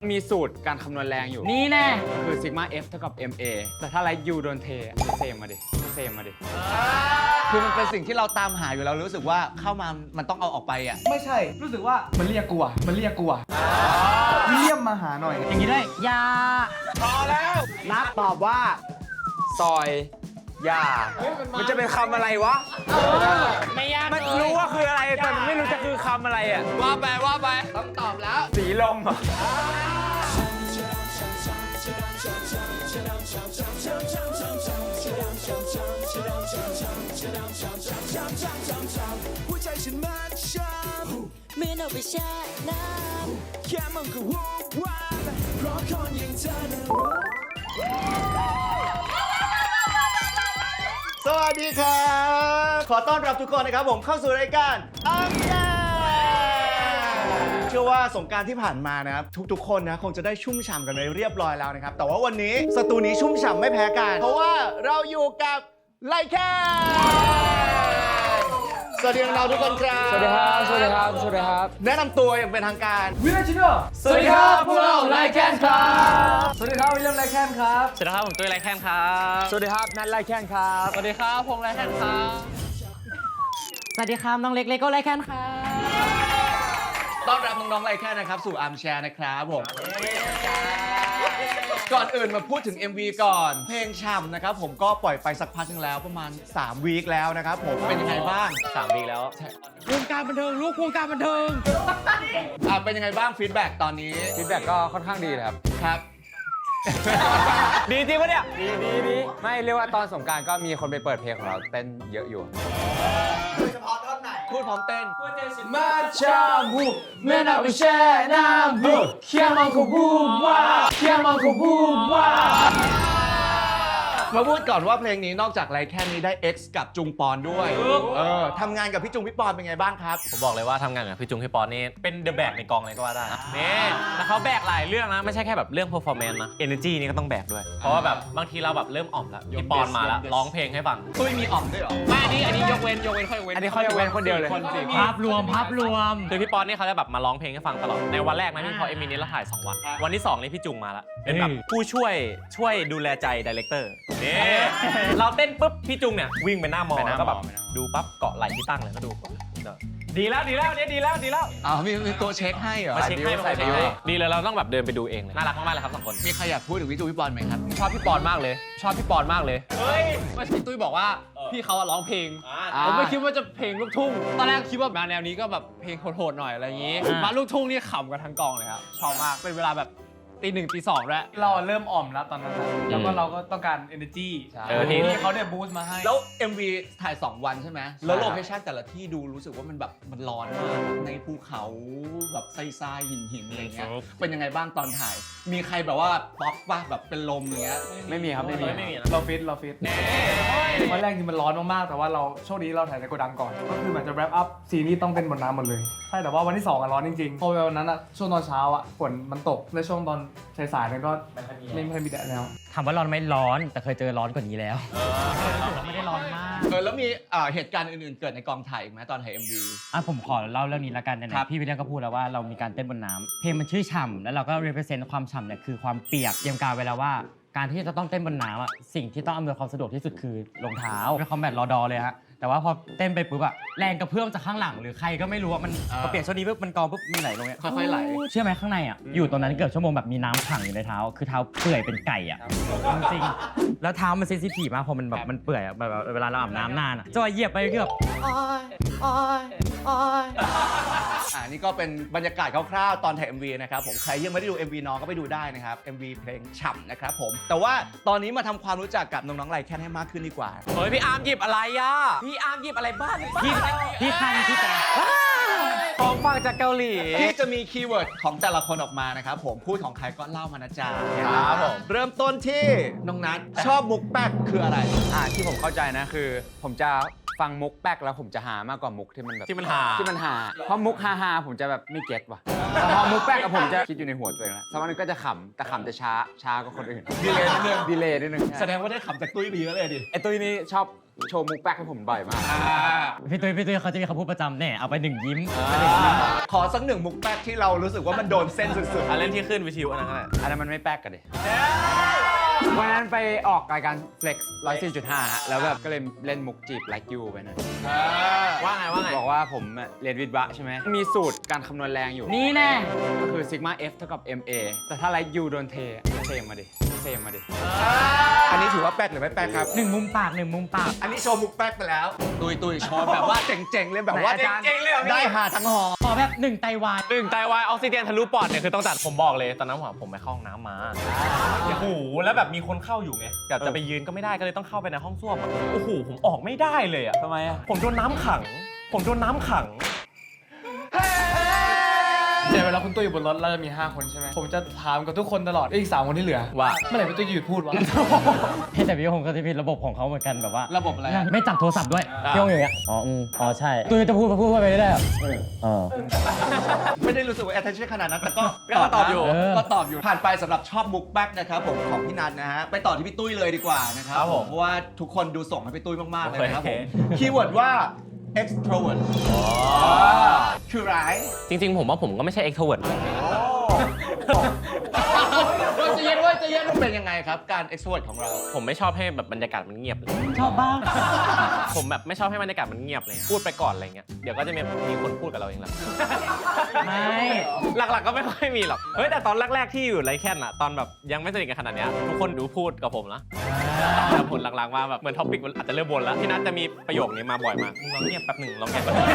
มีสูตรการคำนวณแรงอยู่นี่แน่คือซิกมา F เท่ากับ MA แต่ถ้าไลท์ยูโดนเทเซมมาดิคือมันเป็นสิ่งที่เราตามหาอยู่แล้วรู้สึกว่าเข้ามามันต้องเอาออกไปอ่ะไม่ใช่รู้สึกว่ามันเรียกกูอะมันเรียกกูอะเยี่ยมมาหาหน่อย อย่างนี้ด้วยยา พอแล้วนัดตอบว่า ซอยยามันจะเป็นคำอะไรวะ ไม่ยาก มันรู้ว่าคืออะไรแต่มันไม่รู้จะคือคำอะไรอ่ะว่าไปต้องตอบแล้วสีลมอ่ะหัวใจฉันมันช้ำเมื่อเราไปแช่น้ำแค่มันก็วูบวาบเพราะคนอย่างเธอนั้น สวัสดีครับขอต้อนรับทุกคนนะครับผมเข้าสู่รายการอัมแชเชื่อว่าสงกรานต์ที่ผ่านมานะครับทุกๆคนนะคงจะได้ชุ่มฉ่ำกันไปเรียบร้อยแล้วนะครับแต่ว่าวันนี้สตูนี้ชุ่มฉ่ำไม่แพ้กันเพราะว่าเราอยู่กับไลแคนสวัสดีน้องๆทุกคนครับ สวัสดีครับ แนะนำตัวอย่างเป็นทางการ วิลเลจิโน สวัสดีครับพวกเราไลแคนครับ สวัสดีครับวิลเลียมไรแคนครับ สวัสดีครับผมตุ้ยไรแคนครับ สวัสดีครับนัทไลแคนครับ สวัสดีครับพงษ์ไรแคนครับสวัสดีครับน้องเล็กเลโก้ไรแคนครับ ต้อนรับน้องๆไลแคนนะครับสู่อาร์มแชร์นะครับผมก่อนอื่นมาพูดถึง MV ก่อนเพลงฉ่ำนะครับผมก็ปล่อยไปสักพักนึงแล้วประมาณ3 วีคแล้วนะครับผมเป็นยังไงบ้าง 3 วีคแล้ววงการบันเทิงลูกวงการบันเทิง เป็นยังไงบ้างฟีดแบ็กตอนนี้ ฟีดแบ็กก็ค่อนข้างดีเลยครับ ครับ ดีจริงปะเนี่ยดีไม่เรียกว่าตอนสงกรารก็มีคนไปเปิดเพลงของเราเต้นเยอะอยู่ พูดพร้อมเต้น มาชาบูเมื่อเราไปแช่น้ำบูเคียมังคูบูว่าเคียมังคูบูว่า มาพูดก่อนว่าเพลงนี้นอกจากไลแคนนี้ได้ X กับจุงปอนด้วยทำงานกับพี่จุงพี่ปอนเป็นไงบ้างครับ ผมบอกเลยว่าทำงานกับพี่จุงพี่ปอนนี่เป็นเดอะแบกในกองเลยก็ว่าได้นี่แล้วเขาแบกหลายเรื่องนะไม่ใช่แค่แบบเรื่อง performance นะ energy นี่ก็ต้องแบกด้วยเพราะว่าแบบบางทีเราแบบเริ่มอ่อมแล้วพี่ปอนมาแล้วร้องเพลงให้ฟัง ตุ้ยมีอ่อมด้วยเหรอ ไม่อันนี้ยกเว้นข้อยกเว้น อันนี้เขายกเว้นคนเดียวเลย ภาพรวมคือพี่ปอนนี่เขาจะแบบมาร้องเพลงให้ฟังตลอดในวันแรกนะพี่พอเอ็มวีนี้เราถ่าย2 วันวันที่2นี่พี่จุงมาแล้วเป็นแบบผู้ช่วยดูแลใจดีเลกเตอร์นี่เราเต้นปุ๊บพี่จุงเนี่ยวิ่งไปหน้ามอแล้วก็แบบดูปั๊บเกาะไหล่ที่ตั้งเลยก็ดูดีแล้วเนี่ยดีแล้ว มีตัวเช็คให้เหรอ มาเช็คให้ดีเลยเราต้องแบบเดินไปดูเองเลยน่ารักมากๆเลยครับ2 คน มีใครอยากพูดถึงพี่จุงพี่ปอนไหมครับ ชอบพี่ปอนมากเลยเฮ้ยพี่ตุ้ยบอกว่าพี่เขาร้องเพลงผมไม่คิดว่าจะเพลงลูกทุ่งตอนแรกคิดว่ามาแนวนี้ก็แบบเพลงโหดๆหน่อยอะไรอย่างงี้มาลูกทุ่งนี่ขำกันทั้งกองเลยครับชอบมากเป็นเวลาแบบตี 1 ตี 2ด้วย เราเริ่มอ่อมแล้วตอนนั้นนะแล้วก็เราก็ต้องการ energy ที่เขาเนี่ยบูสต์มาให้ แล้ว MV ถ่าย 2 วันใช่ไหมแล้วโลเคชั่นแต่ละที่ดูรู้สึกว่ามันแบบมันร้อนมากในภูเขาแบบทรายหินอะไรเงี้ยเป็นยังไงบ้างตอนถ่าย มีใครแบบว่าป๊อกป่ะแบบเป็นลมอย่างเงี้ย ไม่มีครับไม่มี เราฟิตวันแรกจริงมันร้อนมากๆแต่ว่าเราโชคดีเราถ่ายในโกดังก่อนก็คือเหมือนจะ wrap up ซีนนี้ต้องเป็นบนน้ำหมดเลยใช่แต่ว่าวันที่2ร้อนจริงๆพอวันนั้นช่วงตอนเช้าฝนมันตกในช่วงตอนสายๆนั้นก็ไม่ค่อยมีแดดแล้ว ถามว่าร้อนไหมร้อนแต่เคยเจอร้อนกว่านี้แล้วไม่ได้ร้อนมาก แล้วมีเหตุการณ์อื่นๆเกิดในกองถ่ายอีกไหมตอนถ่าย MV ผมขอเล่าเรื่องนี้ละกันไหน ครับ ๆพี่วิลเลียมก็พูดแล้วว่าเรามีการเต้นบนน้ำเพลงมันชื่อฉ่ำแล้วเราก็ represent ความฉ่ำเนี่ยคือความเปียกเตรียมการไว้แล้วว่าการที่จะต้องเต้นบนน้ำสิ่งที่ต้องอำนวยความสะดวกที่สุดคือรองเท้าเป็นคอมแบทรอดอเลยฮะแต่ว่าพอเต้นไปปุ๊บแรงกระเพื่อมจากข้างหลังหรือใครก็ไม่รู้มันพอเปลี่ยนโซนนี้ปุ๊บมันกองปุ๊บมันไหลลงเนี่ย ค่อยๆไหล เชื่อไหมข้างในอยู่ตรงนั้นเกือบชั่วโมงแบบมีน้ำขังอยู่ในเท้าคือเท้าเปื่อยเป็นไก่จริงๆแล้วเท้ามันเซนซิทีฟมากพอมันแบบมันเปื่อยแบบเวลาเราอาบน้ำนานจะเหยียบไปคือแบบนี่ก็เป็นบรรยากาศคร่าวๆตอนถ่าย MV นะครับผมใครยังไม่ได้ดู MV น้องก็ไปดูได้นะครับ MV เพลงฉ่ำนะครับผมแต่ว่าตอนนี้มาทำความรู้จักกับน้องๆไลแคนให้มากขึ้นดีกว่า เฮ้ยพี่อาร์มหยิบอะไรอ่ะพี่อาร์มหยิบอะไรบ้างหรือเปล่า พี่คันพี่แต่ ของฟังจากเกาหลี ที่จะมีคีย์เวิร์ดของแต่ละคนออกมานะครับผมพูดของใครก็เล่ามานะจ๊ะ ครับผม เริ่มต้นที่น้องนัทชอบมุกแป๊กคืออะไร ที่ผมเข้าใจนะคือ ผมจะฟังมุกแป๊กแล้วผมจะหามากกว่ามุกที่มันแบบ ที่มันหา เพราะมุกฮาๆผมจะแบบไม่เก็ตว่ะแต่พอมุกแป๊กกับผมจะคิดอยู่ในหัวตัวเองแล้วสักวันหนึงก็จะขำแต่ขำจะช้ากว่าคนอื่น ดีเลยนิดนึง ดีเลยนิดนึง แสดงว่าได้ขำจากตุ้ยไปเยอะเลยดิ ไอ้ตุ้ยนี่ชอบ โชว์มุกแป๊กให้ผมบ่อยมาก พี่ตุ้ยเขาจะมีคำพูดประจำแน่เอาไปหนึ่งยิ้ม ขอสักหนึ่งมุกแป๊กที่เรารู้สึกว่ามันโดนเส้นสุด อ่ะเล่นที่ขึ้นวิทยุอันนั้นก็ได้ อันนั้นมันไม่แป๊กกันดิวันนั้นไปออกรายการ Flex 104.5 ฮะ แล้วแบบก็เลยเล่นมุกจีบ like you ไปหนะ ว่าไงว่าไง บอกว่าผมเรียนวิทย์วะใช่ไหม มีสูตรการคำนวณแรงอยู่ นี่แน่ ก็คือ sigma f เท่ากับ ma แต่ถ้า like you โดนเทมาดิ ๆ อันนี้ถือว่าแป๊กหรือไม่แป๊กครับ หนึ่งมุมปาก อันนี้โชว์มุกแป๊กไปแล้ว ตุยโชว์แบบว่าเจ๋งๆเลยแบบว่า ไหนอาจารย์ เจ๋งๆเลยได้หาทั้งหอ ขอแบบหนึ่งไตวาย 1 ไตวายออกซิเจนทะลุปอดเนี่ยคือต้องจัดผมบอกเลยตอนนั้นผมไปเข้าห้องน้ำมาโอ้โหแล้วแบบมีคนเข้าอยู่ไงอยากจะไปยืนก็ไม่ได้ก็เลยต้องเข้าไปในห้องส้วมอะโอ้โหผมออกไม่ได้เลยอ่ะ ทำไมอ่ะ ผมโดนน้ำขัง เดี๋ยวเวลาคุณตุ้ยอยู่บนรถเราจะมี 5 คนใช่ไหมผมจะถามกับทุกคนตลอดอีก 3 คนที่เหลือ ว่า เมื่อไหร่พี่ตุ้ยจะหยุดพูดวะ แต่พี่ฮงก็จะมีระบบของเขาเหมือนกันแบบว่า ระบบอะไร ไม่จับโทรศัพท์ด้วยพี่ฮงอย่างเงี้ยอ๋อใช่ตุ้ยจะพูดไปเรื่อยๆ ไม่ได้รู้สึกว่า attention ขนาดนั้น แต่ก็ ก็ตอบอยู่ ก็ตอบอยู่ ผ่านไปสำหรับชอบมุกแบ็กนะครับผมของพี่นัทนะฮะ ไปต่อที่พี่ตุ้ยเลยดีกว่านะครับ ครับผม เพราะว่าทุกคนดูส่งให้พี่ตุ้ยมาก ๆ เลยนะครับผม โอเค คีย์เวิร์ดว่า extrovert คืออะไร จริงๆผมว่าผมก็ไม่ใช่ extrovert จะเย็นเป็นยังไงครับ การ extrovert ของเรา ผมไม่ชอบให้แบบบรรยากาศมันเงียบเลย ชอบบ้าง ผมแบบไม่ชอบให้บรรยากาศมันเงียบเลย พูดไปก่อนอะไรเงี้ย เดี๋ยวก็จะมีคนพูดกับเราเองแหละ ไม่ หลักๆก็ไม่ค่อยมีหรอก เฮ้ยแต่ตอนแรกๆที่อยู่ไรแค่นอะตอนแบบยังไม่สนิทกันขนาดเนี้ยทุกคนดูพูดกับผมนะแต่ผลหลังๆมาแบบเหมือนท็อปิกมันอาจจะเริ่มวนแล้วพี่นัทจะมีประโยคนี้มาบ่อยมากมึงลองเงียบแป๊บหนึ่งลองเงียบแป๊บหนึง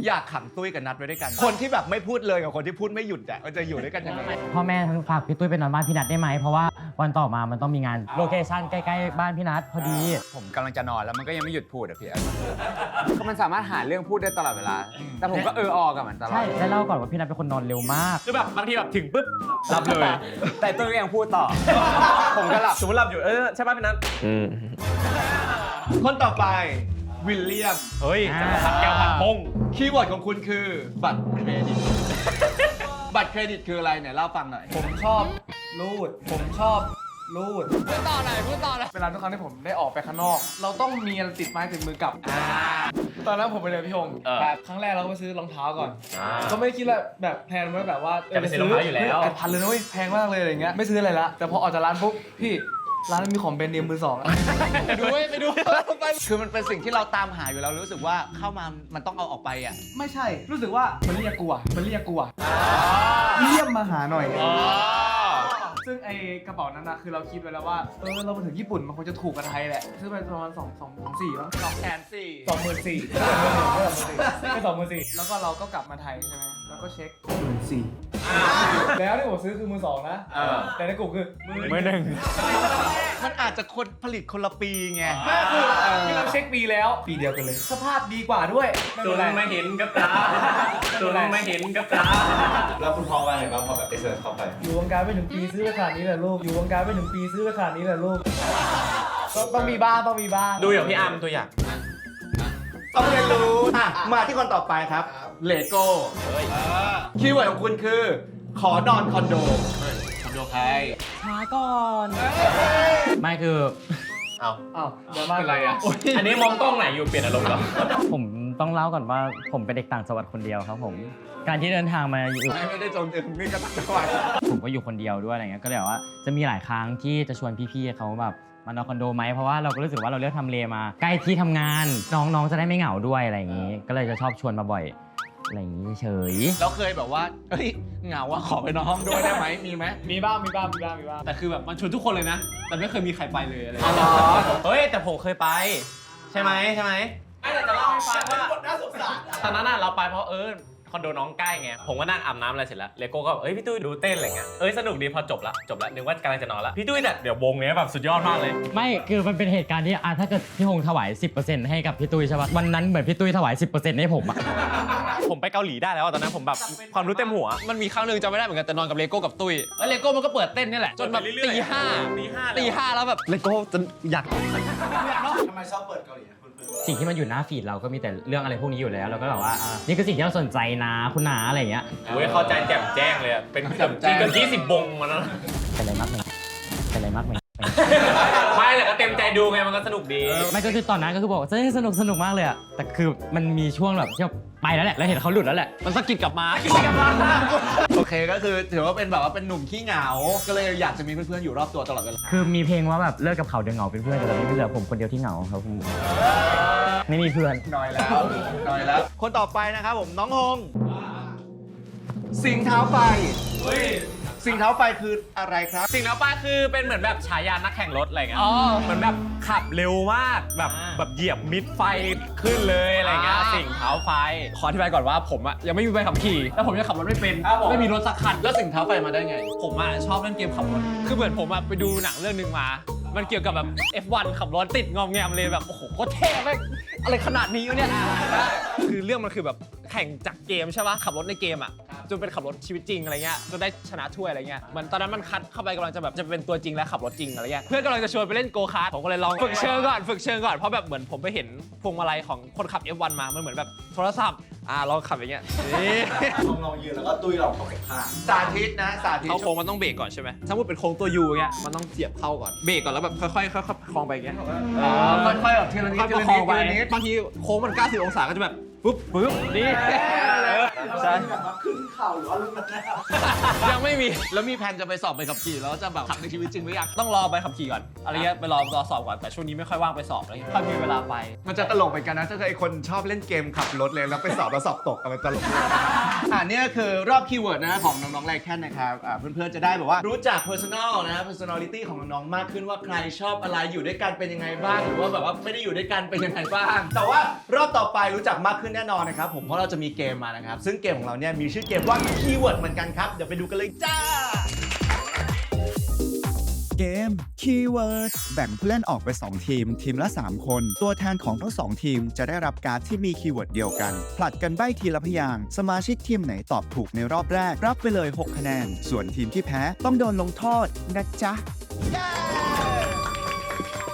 อยากขังตุ้ยกับนัทไว้ด้วยกัน คนที่แบบไม่พูดเลยกับคนที่พูดไม่หยุดอะมันจะอยู่ด้วยกันยังไง พ่อแม่ฝากพี่ตุ้ยไปนอนบ้านพี่นัทได้ไหมเพราะว่าวันต่อมามันต้องมีงานโลเคชั่นใกล้ๆบ้านพี่นัทพอดี ผมกำลังจะนอนแล้วมันก็ยังไม่หยุดพูดอะพี่ก็มันสามารถหาเรื่องพูดได้ตลอดเวลา แต่ผมก็ออกับมันตลอ ใช่ ด ได้เล่าก่อนว่าพี่นัทเป็นคนนอนเร็วมาก คือแบบบางทีแบบถึงปุ๊บรับเลย แต่ตุ้ยก็ยังพูดต่อ ผมก็หลับ สมมติหลับอยู่ใช่ป่ะพี่นัท คนต่อไปวิลเลียม เฮ้ยจะมาพัดแก้วพัดพง คีย์เวิร์ดของคุณคือบัตรเครดิต บัตรเครดิตคืออะไรเนี่ยเล่าฟังหน่อย ผมชอบรูดพูดต่อหน่อยเวลาทุกครั้งที่ผมได้ออกไปข้างนอก เราต้องมีอะไรติดไม้ติดมือกลับ ตอนนั้นผมไปเจอพี่ฮง ครั้งแรกเราก็ไปซื้อรองเท้าก่อน ก็ไม่ได้คิดว่าแบบแพลนไว้แบบว่า จะไปซื้อรองเท้าอยู่แล้ว 8,000เลยนะเว้ยแพงมากเลยอะไรเงี้ยไม่ซื้ออะไรละแต่พอออกจากร้านปุ๊บพี่ร้านมันมีของแบรนด์เนมมือสองอะ ไปดูคือมันเป็นสิ่งที่เราตามหาอยู่แล้วรู้สึกว่าเข้ามามันต้องเอาออกไปอ่ะ ไม่ใช่รู้สึกว่ามันเรียกกูอะเยี่ยมมาหาหน่อย ซึ่งไอกระเป๋านั้นนะคือเราคิดไว้แล้วว่าเรามาถึงญี่ปุ่นมันคงจะถูกกับไทยแหละซื้อไปประมาณ2,400มั้ง 2,400 24,000ไม่24,000แล้วก็เราก็กลับมาไทยใช่ไหมแล้วก็เช็ค14,000แล้วที่ผมซื้อคือมือสองนะแต่ในกลุ่มคือมือหนึ่ง มันอาจจะคนผลิตคนละปีไง คือที่เราเช็คปีแล้วปีเดียวกันเลย สภาพดีกว่าด้วย จนไม่เห็นกับตาจนไม่เห็นกับตา แล้วคุณพ่อว่าไงบ้างพอแบบไปเสิร์ชเข้าไป อยู่วงการไม่ถึงปีซื้อไปขนาดนี้แหละลูกอยู่วงการไม่ถึงปีซื้อไปขนาดนี้แหละลูกต้องมีบ้าง ดูอย่างพี่อาร์มตัวอย่าง ต้องเรียนรู้อ่ะมาที่คนต่อไปครับเลโก้คีย์เวิร์ดของคุณคือ ขอนอนคอนโดคอนโดใคร ช้าก่อน ไม่คือ เอา อ้าวเดี๋ยวมา เป็นไรอ่ะ อันนี้มองกล้องไหนอยู่เปลี่ยนอารมณ์เหรอ ผมต้องเล่าก่อนว่าผมเป็นเด็กต่างจังหวัดคนเดียวครับผม การที่เดินทางมาอยู่ ไม่ได้จนถึงนี่ก็ต้องจังหวัด ผมก็อยู่คนเดียวด้วยอะไรเงี้ยก็เลยแบบว่าจะมีหลายครั้งที่จะชวนพี่ๆเขาแบบมานอนคอนโดไหมเพราะว่าเราก็รู้สึกว่าเราเลือกทำเลมาใกล้ที่ทำงานน้องๆจะได้ไม่เหงาด้วยอะไรอย่างงี้ ก็เลยจะชอบชวนมาบ่อยอะไรอย่างงี้เฉย แล้วเคยแบบว่าเฮ้ยเหงาว่าขอไปนอนห้องด้วยได้ไหมมีไหม มีบ้าง แต่คือแบบมันชวนทุกคนเลยนะ แต่ไม่เคยมีใครไปเลยอะไร เฮ้ยแต่ผมเคยไป ใช่ไหมแต่จะเล่าให้ฟังว่าตอนนั้นน่ะเราไปเพราะคอนโดน้องใกล้ไงผมก็นั่งอาบน้ำอะไรเสร็จแล้วเลโก้ก็พี่ตุ้ยดูเต้นอะไรเงี้ยสนุกดีพอจบละนึกว่ากำลังจะนอนละพี่ตุ้ยแต่เดี๋ยววงเนี้ยแบบสุดยอดมากเลย ไม่คือมันเป็นเหตุการณ์ที่ถ้าเกิดพี่ฮงถวาย 10% ให้กับพี่ตุ้ยใช่ปะวันนั้นเหมือนพี่ตุ้ยถวาย 10% ให้ผมอะ ผมไปเกาหลีได้แล้วตอนนั้นผมแบบความรู้เต็มหัว มันมีครั้งหนึ่งจำไม่ได้เหมือนกันแต่นอนกับเลโก้กับตุ้ยแล้วเลโก้มันก็เปิดเต้นนี่แหละจนแบบตีห้าแล้วแบบเลโก้จนอยาก สิ่งที่มันอยู่หน้าฟีดเราก็มีแต่เรื่องอะไรพวกนี้อยู่แล้วเราก็แบบว่านี่คือสิ่งที่เราสนใจนะคุณนาอะไรอย่างเงี้ย เว้ยเข้าใจแจ่มแจ้งเลยอะเป็นจริงกัน20 บงมาแล้ว เป็นอะไรมากไหม ไม่แต่ก็ เต็มใจดูไงมันก็สนุกดี ไม่ก็คือตอนนั้นก็คือบอกว่าเฮ้ยสนุกมากเลยอะแต่คือมันมีช่วงแบบที่ไปแล้วแหละแล้วเห็นเขาหลุดแล้วแหละ มันสะกิดกลับมา โอเคก็คือถือว่าเป็นแบบว่าเป็นหนุ่มขี้เหงา ก็เลยอยากจะมีเพื่อนๆอยู่รอบตัวตลอดเวลา คือมีเพลงว่าแบบเลิกกับเขาเดี๋ยวเหงาเป็นเพื่อนแต่ตอนนี้ไม่เหลือผมคนเดียวที่เหงาครับผมไม่มีเพื่อน น้อยแล้ว คนต่อไปนะครับผมน้องฮงสิงเท้าไฟสิงเท้าไฟคืออะไรครับ สิ่งแล้วป้าคือเป็นเหมือนแบบฉายานักแข่งรถอะไรเงี้ยเหมือนแบบขับเร็วมากแบบเหยียบมิดไฟขึ้นเลยอะไรเงี้ยสิ่งเท้าไฟ ขออธิบายก่อนว่าผมอะยังไม่มีใบขับขี่แล้วผมยังขับรถไม่เป็นไม่มีรถสักคัน แล้วสิงเท้าไฟมาได้ไง ผมอะชอบเล่นเกมขับรถ คือเหมือนผมอะไปดูหนังเรื่องนึงมา มันเกี่ยวกับแบบ F1 ขับรถติดงอมแงมเลยแบบโอ้โหโคตรเท่แม่งอะไรขนาดนี้วะเนี่ยคือเรื่องมันคือแบบแข่งจากเกมใช่ปะขับรถในเกมอะจนเป็นขับรถชีวิตจริงอะไรเงี้ยจนได้ชนะถ้วยอะไรเงี้ยมันตอนนั้นมันคัดเข้าไปกำลังจะแบบจะเป็นตัวจริงและขับรถจริงอะไรเงี้ยเพื่อนกำลังจะชวนไปเล่นโกคาร์ทผมก็เลยลองฝึกเชิงก่อนเพราะแบบเหมือนผมไปเห็นพวงมาลัยของคนขับ F1 มามันเหมือนแบบโทรศัพท์ลองขับอย่างเงี้ยนี่ ลองยืนแล้วก็ตุ้ยลองเข้าไปข้างสาธิตนะสาธิต เข้าโค้งมันต้องเบรกก่อนใช่ไหมถ้าพูดเป็นโค้งตัวยูเงี้ยมันต้องเสียบเข้าก่อนเบรกก่อนแล้วแบบค่อยๆคลองไปอย่างเงี้ย ค่อยๆแบบทีละนิด ค่อย ที ๆ ละ คล นิ อ ด งไป ทีละนิด บางทีโค้งมัน90องศาก็จะแบบปุ๊บนี่ใช่ขึ้นเข่าหรือว่าลุกมายังไม่มี แล้วมีแผนจะไปสอบใบขับขี่แล้วจะแบบขับในชีวิตจริงหรือยัง ต้องรอไปขับขี่ก่อนอะไรเงี้ยไปรอสอบก่อนแต่ช่วงนี้ไม่ค่อยว่างไปสอบอะไรเงี้ยค่อยมีเวลาไป มันจะตลกเหมือนกันนะถ้าเกิดไอคนชอบเล่นเกมขับรถเลยแล้วไปสอบแล้วสอบตกมันตลกเนี่ยคือรอบคีย์เวิร์ดนะของน้องๆไลแคนนะครับเพื่อนๆจะได้แบบว่ารู้จัก personal นะ personality ของน้องๆมากขึ้นว่าใครชอบอะไรอยู่ด้วยกันเป็นยังไงบ้างหรือว่าแบบว่าไม่ได้อยู่ด้วยกันเป็นยังไงบ้างแต่ว่ารอบต่อไปรู้จักมากขึ้นแน่นอนนะครับผมเพราะเราจะมีเกมมานะครับซึ่งเกมของเราเนี่ยมีชื่อเกมว่าคีย์เวิร์ดเหมือนกันครับเดี๋ยวไปดูกันเลยจ้า เกม Keyword แบ่งผู้เล่นออกไป2ทีมละ3คนตัวแทนของทั้ง2ทีมจะได้รับการ์ดที่มีคีย์เวิร์ดเดียวกันผลัดกันใบ้ทีละพยางค์สมาชิกทีมไหนตอบถูกในรอบแรกรับไปเลย6คะแนนส่วนทีมที่แพ้ต้องโดนลงโทษนะจ๊ะ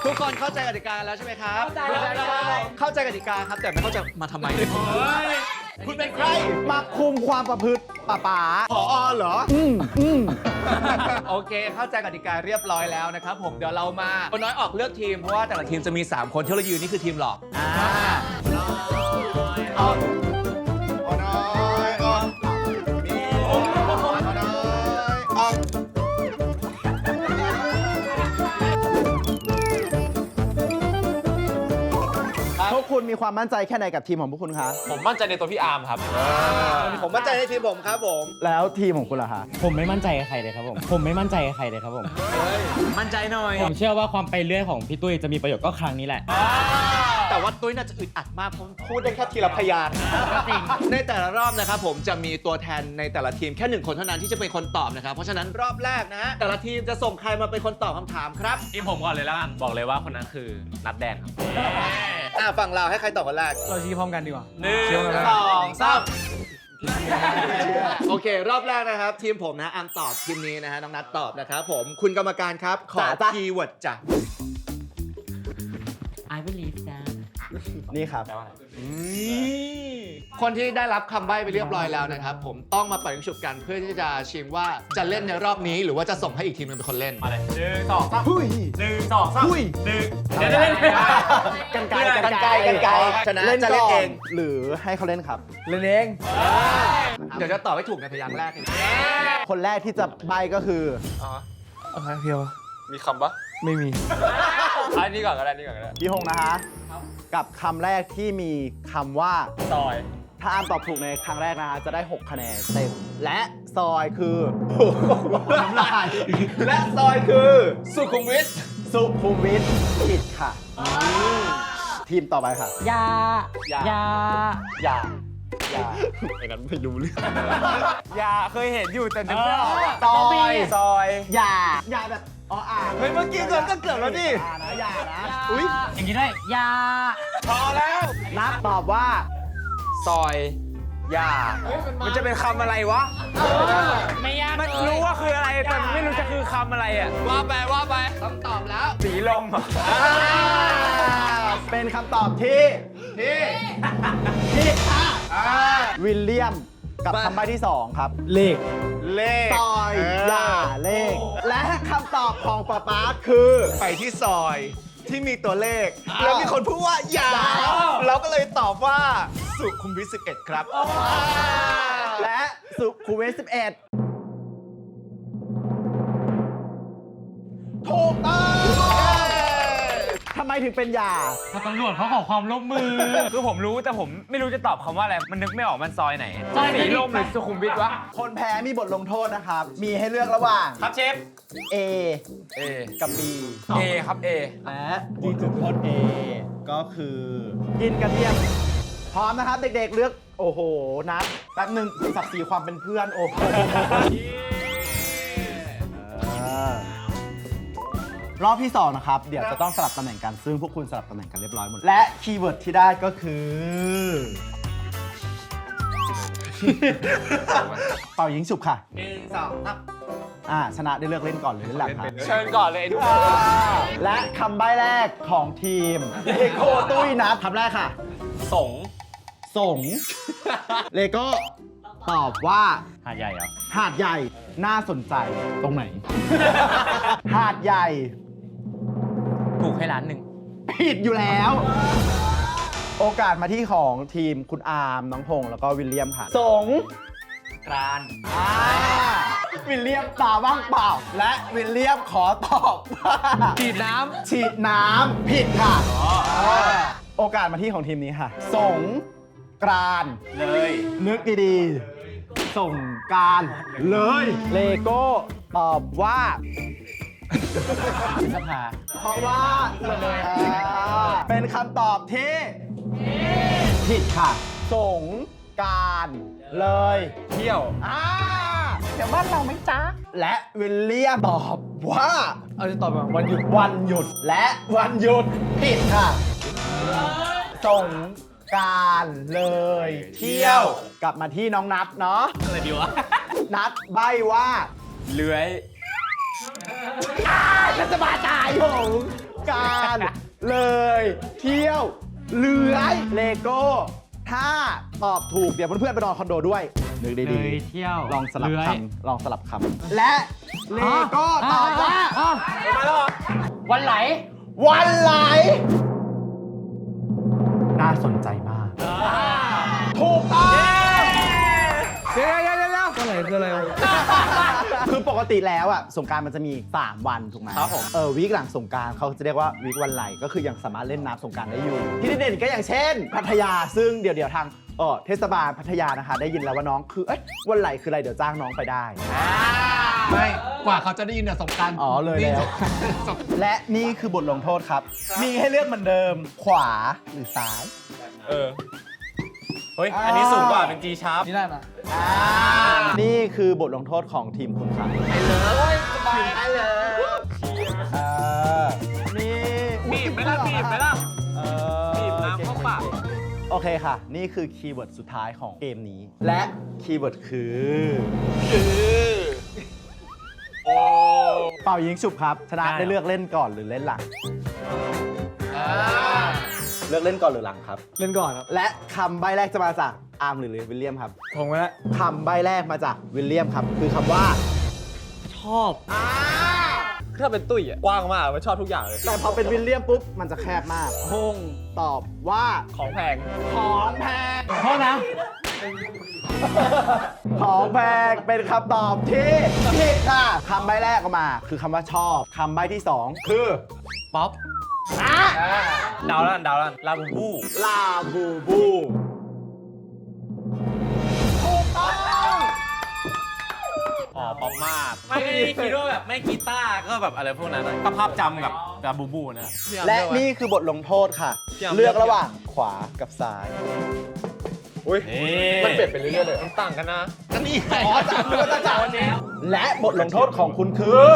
ทุกคนเข้าใจกติกาแล้วใช่ไหมครับเข้าใจกติกาครับแต่ไม่เข้าใจมาทำไมคุณเป็นใคร มาคุมความประพฤติป๋า ผอเหรอโอเคเข้าใจกติกาเรียบร้อยแล้วนะครับผมเดี๋ยวเรามาคนน้อยออกเลือกทีมเพราะว่าแต่ละทีมจะมี3คนที่เรายืนนี่คือทีมหลอกพวกคุณมีความมั่นใจแค่ไหนกับทีมของพวกคุณคะ ผมมั่นใจในตัวพี่อาร์มครับ ผมมั่นใจในทีมผมครับผม แล้วทีมของคุณล่ะคะ ผมไม่มั่นใจใครเลยครับผมไม่มั่นใจใครเลยครับผม มั่นใจหน่อย ผมเชื่อว่าความไปเรื่อยของพี่ตุ้ยจะมีประโยชน์ก็ครั้งนี้แหละ แต่ว่าตุ้ยน่าจะอึดอัดมากเพราะพูดได้แค่ทีละพยางค์ในแต่ละรอบนะครับผมจะมีตัวแทนในแต่ละทีมแค่1คนเท่านั้นที่จะเป็นคนตอบนะครับเพราะฉะนั้นรอบแรกนะฮะแต่ละทีมจะส่งใครมาเป็นคนตอบคำถามครับ ทีมผมก่อนเลยแล้วกันบอกเลยว่าคนนั้นคือนัดแดนครับ ฝั่งเราให้ใครตอบคนแรก เราชี้พร้อมกันดีกว่า โอเค รอบแรกนะครับ ทีมผมนะอันตอบทีมนี้นะฮะน้องนัทตอบนะครับผมคุณกรรมการครับขอคีย์เวิร์ดจ้ะ I believe that นี่ครับ คนที่ได้รับคำใบ้ไปเรียบร้อยแล้วนะครับผมต้องมาปัดยิงฉุบกันเพื่อที่จะชิงว่าจะเล่นในรอบนี้หรือว่าจะส่งให้อีกทีมนึงเป็นคนเล่น มาเลย1 2 3 หุ้ย 1 2 3 หุ้ย 1เดี๋ยวๆ กันไกล กันไกลชนะ เล่น จะเล่น ก่ เอ อง นหรือให้เขาเล่นครับ เล่นเอง เดี๋ยวจะตอบให้ถูกในพยางค์แรกเลย คนแรกที่จะใบก็คือ อะไรเพียว มีคำปะ ไม่มี อันนี้ก่อนก็ได้นี่ก่อนก็ได้ พี่ฮงนะคะกับคำแรกที่มีคำว่า ซอย ถ้าอามตอบถูกในครั้งแรกนะคะจะได้6คะแนนเต็มและซอยคือ น้ำลาย และซอยคือสุขุมวิท สุขุมวิทผิดค่ะทีมต่อไปค่ะ ยา อย่าอย่า ไอ้นั้นไม่รู้เรื่อง ยาเคยเห็นอยู่แต่นึกไม่ออกซอยอย่าแบบอ่าน เฮ้ยเมื่อกี้เกือบก็เกือบแล้วดิ อย่านะ อุ้ย อย่างนี้ด้วยยา พอแล้ว นับตอบว่า ซอยยามันจะเป็นคำอะไรวะ ไม่ยาก มันรู้ว่าคืออะไรแต่ไม่รู้จะคือคำอะไรอ่ะว่าไป ต้องตอบแล้ว สีลมอ่ะ เป็นคำตอบที่วิลเลียมกับคำใบ้ที่ 2 ครับ เลข เลข ซอยอย่าเลข และคำตอบของป๊าป๊าคือ ไปที่ซอย ที่มีตัวเลข แล้วมีคนพูดว่าอย่าเราก็เลยตอบว่าสุขุมวิท11 ครับ และสุขุมวิท11 ถูกต้องทำไมถึงเป็นยา พอตำรวจเขาขอความร่วมมือ คือผมรู้แต่ผมไม่รู้จะตอบคำว่าอะไร มันนึกไม่ออกมันซอยไหน ซอยไหน สีลมหรือสุขุมวิทวะ คนแพ้มีบทลงโทษนะครับ มีให้เลือกระหว่าง ครับเชฟ A A กับ B A ครับ A และดีจุดโทษ A ก็คือ กินกระเทียม พร้อมนะครับ เด็กๆ เลือก โอ้โห นัดแป๊บหนึ่งศักดิ์ศรีความเป็นเพื่อน โอ้โหรอบที่ 2 นะครับ เดี๋ยวจะต้องสลับตำแหน่งกัน ซึ่งพวกคุณสลับตำแหน่งกันเรียบร้อยหมด และคีย์เวิร์ดที่ได้ก็คือ เป่ายิงฉุบค่ะ ชนะได้เลือกเล่นก่อนหรือเล่นหลังครับ เชิญก่อนเลยไอ้ทุก และคำใบ้แรกของทีมเลโก้ตุ้ยนะคำแรกค่ะ สง ส่ง เลโก้ตอบว่า หาดใหญ่เหรอ หาดใหญ่น่าสนใจตรงไหน หาดใหญ่ ถูกให้ล้านหนึ่ง ผิดอยู่แล้ว โอกาสมาที่ของทีมคุณอาร์มน้องพงษ์แล้วก็วิลเลียมค่ะสง กราน วิลเลียมตาว่างเปล่า และวิลเลียมขอตอบว่า ฉีดน้ ฉีดน้ำผิดค่ะโอกาสมาที่ของทีมนี้ค่ะสงกรานต์ เลย นึกดีๆส่งกรารเลย เลโก้ตอบว่า ำพฤษภา เพราะว่าเลยเป็นคำตอบที่ผิดค่ะสงกรารเลย เที่ยว เดี๋ยวบ้านเราไหมจ๊ะ และวิลเลียมตอบว่า เอาจะตอบแบบวันหยุด วันหยุดและวันหยุดผิดค่ะสงกรารเลย เที่ยวกลับมาที่น้องนัทเนาะ อะไรดีวะ นัทใบ้ว่า เลื้อย ฉันจะมาตายสงกรารเลย เที่ยวเลื้อยเลโก้ถ้าตอบถูกเดี๋ยวเพื่อนๆไปนอนคอนโดด้วยนึก เล ดี ยเที่ยว ๆลองสลับ เลื้อย คำลองสลับคำและเลโก้ตอบว่า วันไหล วันไหล น่าสนใจมาก ถูกต้อง เดี๋ยวก็อะไรคืออะไรวะ คือปกติแล้วอ่ะสงกรารมันจะมี 3 วันถูกไหม ครับผม วีคหลังสงกรารเขาจะเรียกว่าวีควันไหลก็คือยังสามารถเล่นน้ำสงกรารได้อยู่ ที่เด่นๆก็อย่างเช่น พัทยาซึ่งเดี๋ยวทางเทศบาลพัทยานะคะ ได้ยินแล้วว่าน้องคือวันไหลคืออะไรเดี๋ยวจ้างน้องไปได้ ไม่ กว่าเขาจะได้ยินเนี่ยสงกราร อ๋อเลยแล้ว และนี่คือบทลงโทษครับ มีให้เลือกเหมือนเดิม ขวาหรือซ้าย เฮ้ย อันนี้สูงกว่าเป็น G sharp นี่ได้นะ นี่คือบทลงโทษของทีมคุณครับไปเลยนี่ บีบไหมล่ะบีบไหมล่ะ บีบน้ำเข้าปาก โอเคค่ะ นี่คือคีย์เวิร์ดสุดท้ายของเกมนี้ และคีย์เวิร์ดคือเป่ายิงฉุบครับ ชนะได้เลือกเล่นก่อนหรือเล่นหลังเลือกเล่นก่อนหรือหลังครับ เล่นก่อนครับ และคำใบ้แรกจะมาจากอาร์มหรือวิลเลียมครับ ทงไว้แล้ว คำใบ้แรกมาจากวิลเลียมครับ คือคำว่า ชอบ ถ้าเป็นตุ้ยอ่ะ กว้างมาก มันชอบทุกอย่างเลย แต่พอเป็นวิลเลียมปุ๊บ มันจะแคบมากพงตอบว่า ของแพง ของแพง โทษนะ ของแพงเป็นคำตอบที่ผิดค่ะคำใบ้แรกออกมา คือคำว่าชอบคำใบ้ที่ 2 คือ ป๊อป ดาวแล้วลาบูบู ลาบูบูถูกต้อง อ๋อ ป๊อปมาก ไม่คิดว่าแบบไม่กีตาร์ก็แบบอะไรพวกนั้นก็ภาพจำกับลาบูบูนะ และนี่คือบทลงโทษค่ะ พี่อาร์ม เลือกระหว่างขวากับซ้าย มันเปลี่ยนไปเรื่อยๆเลยมันต่างกันนะ อันนี้อ๋อจะวันนี้ และบทลงโทษของคุณคือ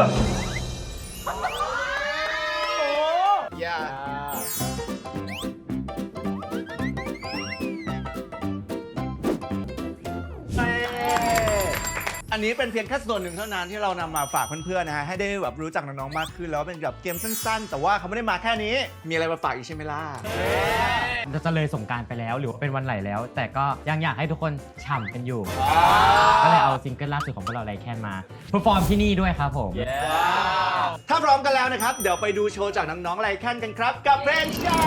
อันนี้เป็นเพียงแค่ส่วนหนึ่งเท่านั้นที่เรานำมาฝากเพื่อนๆนะฮะให้ได้แบบรู้จักน้องๆมากขึ้นแล้วเป็นแบบเกมสั้นๆ แต่ว่าเขาไม่ได้มาแค่นี้ มีอะไรมาฝากอีกใช่ไหมล่ะ จะเลยสงกรารไปแล้วหรือว่าเป็นวันไหลแล้ว แต่ก็ยังอยากให้ทุกคนฉ่ำกันอยู่ ก็เลยเอาซิงเกิลล่าสุดของพวกเราไลแคนมาเพอร์ฟอร์มที่นี่ด้วยครับผม ถ้าพร้อมกันแล้วนะครับ เดี๋ยวไปดูโชว์จากน้องๆไลแคนกันครับ กับเพลงชา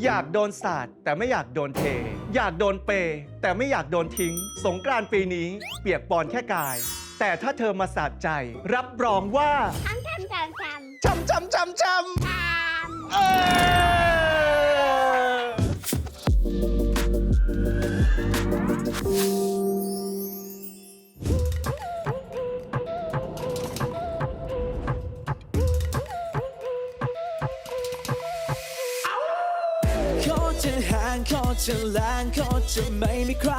อยากโดนสาดแต่ไม่อยากโดนเท อยากโดนเปแต่ไม่อยากโดนทิ้ง สงกรานต์ปีนี้เปียกปอนแค่กาย แต่ถ้าเธอมาสาดใจ รับรองว่าช้ำเขาจะห่างเขาจะล้างเขาจะไม่มีใคร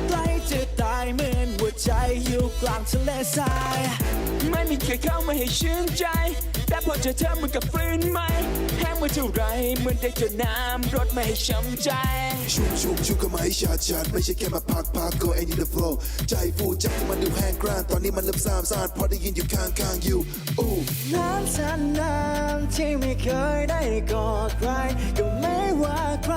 ใกล้จะตายเหมือนหัวใจอยู่กลางทะเลทรายไม่มีใครเข้ามาให้ชื่นใจแต่พอเจอเธอมันกับฟื้นไหมแห้งมาเท่าไรเหมือนได้เจอน้ำรดไม่ให้ช้ำใจ ชุ่มเข้ามาให้ชาดไม่ใช่แค่มาพักก็ไอ้นี่ the flow ใจฟูจากที่มันดูแห้งกร้านตอนนี้มันเริ่มซ่านเพราะได้ยินอยู่ข้างอยู่น้ำฉันน้ำที่ไม่เคยได้กอดใครก็ไม่ว่าใคร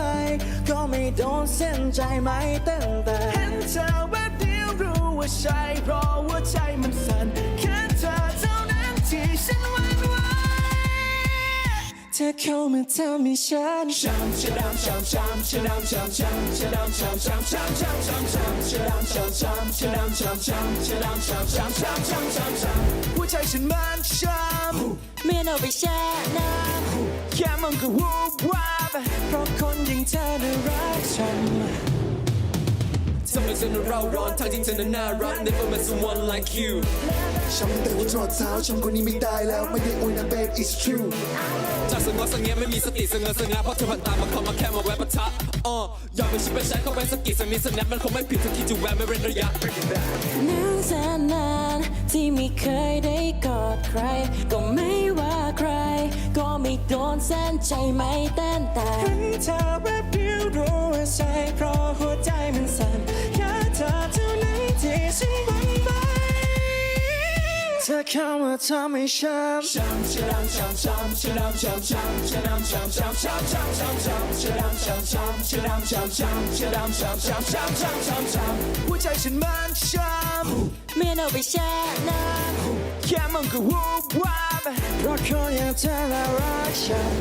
ก็ไม่โดนเส้นใจไม่ตั้งแต่เห็นเธอแวบเดียวรู้ว่าใช่เพราะว่าใจมันสั่นแค่เธอเท่านั้นที่ฉันหวั่นไหวเธอเข้ามาทำให้ฉันช้ำหัวใจฉันมันช้ำไม่เอาไปแช่น้ำแค่มันก็วูบวาบเพราะคนอย่างเธอน่ารักฉันทำไมเธอน่าร้อนทั้งจริงเธอน่ารัก Never met someone like you ช้ำแต่หัวจรดเท้าช้ำคนนี้ไม่ได้แล้วไม่ได้อวยนะ babe it's true จากสงบสงเงียไม่มีสติสงบสงาเพราะเธอผ่านตามมาเข้ามาแค่มาแวะปะทะอยากเป็นชิปเป็นฉันเข้าไปสกิดสักนิดสักนัดมันคงไม่ผิดถ้าคิดจะแวะไม่เว้นระยะนานแสนนานที่ไม่เคยได้กอดใครก็ไม่ว่าใครก็ไม่โดนเส้นใจไม่เต้นแต่เห็นเธอแวบเดียวรู้ว่าใช่เพราะหัวใจมันสั่นแค่เธอเท่านั้นที่ฉันหวั่นไหวเธอเข้ามาทำให้ช้ำหัวใจฉันมันช้ำไม่เอาไปแช่น้ำแค่มันก็วูบวาบเพราะคนอย่างเธอน่ารักฉัน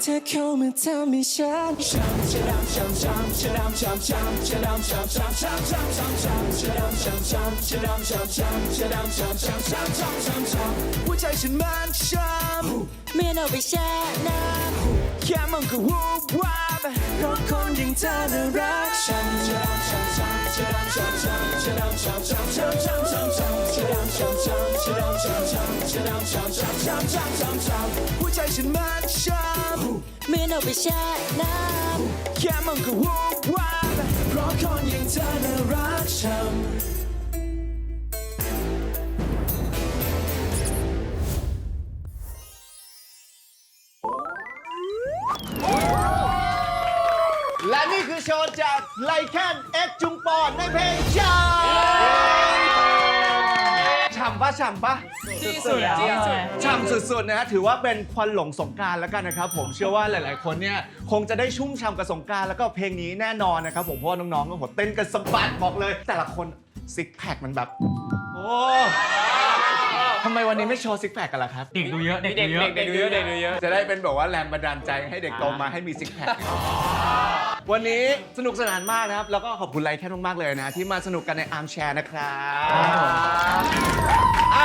เธอเข้ามาทำให้ฉันหัวใจฉันมันช้ำไม่เอาไปแช่น้ำแค่มันก็วูบวาบเพราะคนอย่างเธอน่ารักฉันหัวใจฉันมันช้ำไม่เอาไปแช่น้ำแค่มันก็วูบวาบเพราะคนอย่างเธอน่ารักฉัน และนี่คือโชว์จากไลแคนเอ็กจุงปอนในเพลงชาฉ่ำปะสุดฉ่ำสุดๆนะฮะถือว่าเป็นควันหลงสงกรานต์แล้วกันนะครับผมเชื่อว่าหลายๆคนเนี่ยคงจะได้ชุ่มฉ่ำกับสงกรานต์แล้วก็เพลงนี้แน่นอนนะครับผมเพราะว่าน้องๆก็เต้นกันสะบัดบอกเลย แต่ละคนซิกแพคมันแบบโอ้ทำไมวันนี้ไม่โชว์ซิกแพคกันล่ะครับ เด็กดูเยอะ เด็กดูเยอะ จะได้เป็นแบบว่าแรงบันดาลใจให้เด็กโตมาให้มีซิกแพค วันนี้สนุกสนานมากนะครับ แล้วก็ขอบคุณไลแคนมากๆเลยนะ ที่มาสนุกกันในอาร์มแชร์นะครั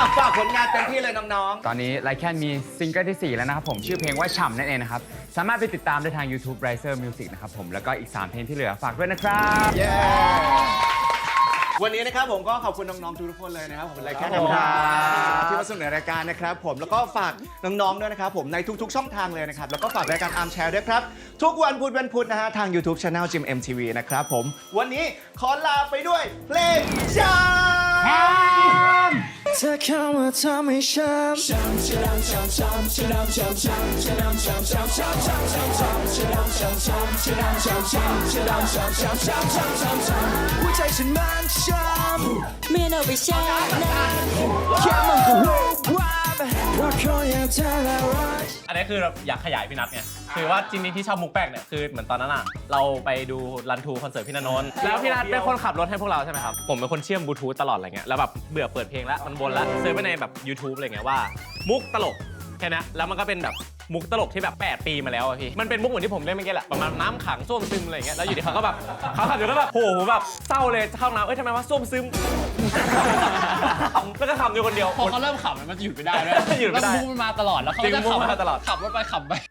บฝากผลงานเต็มที่เลยน้อง ตอนนี้ไลแคนมีซิงเกิลที่ 4 แล้วนะครับผม ชื่อเพลงว่าฉ่ำนั่นเองนะครับ สามารถไปติดตามได้ทาง YouTube Riser Music นะครับผม แล้วก็อีก 3 เพลงที่เหลือฝากด้วยนะครับ ๆ เย้ วันนี้นะครับผมก็ขอบคุณน้องๆทุกคนเลยนะครับขอบคุณไลแคนนะครับที่มาสนุกในรายการนะครับผมแล้วก็ฝากน้องๆด้วยนะครับผมในทุกๆช่องทางเลยนะครับแล้วก็ฝากรายการอาร์มแชร์ด้วยครับทุกวันพุธนะฮะทาง YouTube Channel Jim MTV นะครับผมวันนี้ขอลาไปด้วยเพลงชาเธอเข้ามาทำให้ช้ำ หัวใจฉันมันช้ำ เมียเราไปแช่น้ำ แค่มันก็วูบวาบเพราะคนอย่างเธอละรัก อันนี้คือแบบอยากขยายพี่นัทไงคือว่าจริงๆที่ชอบมุกแป้งเนี่ยคือเหมือนตอนนั้นอ่ะเราไปดูรันทูคอนเสิร์ตพี่ณนนท์แล้วพี่นัทเป็นคนขับรถให้พวกเราใช่ไหมครับผมเป็นคนเชื่อมบลูทูธตลอดอะไรเงี้ยแล้วแบบเบื่อเปิดเพลงแล้วมันวนแล้วเซิร์ชไปในแบบ YouTube อะไรเงี้ยว่ามุกตลกแค่นั้นแล้วมันก็เป็นแบบมุกตลกที่แบบ8 ปีมาแล้วอะพี่มันเป็นมุกเหมือนที่ผมเล่นเมื่อกี้แหละประมาณน้ำขังส้วมซึมอะไรเงี้ยแล้วอยู่ดีเขาก็แบบเขาขับอยู่ก็แบบโหแบบเศร้าเลยเข้าน้ำทำไมวะส้วมซึมแล้วก็ขำอยู่คนเดียว พอเขาเริ่มขำมันจะหยุดไม่ได้ด้วย หยุดไม่ได้ แล้วมุกมันมาตลอดแล้วเขา จริง จะ มุก ขับ มาตลอด ขับรถไปขับไป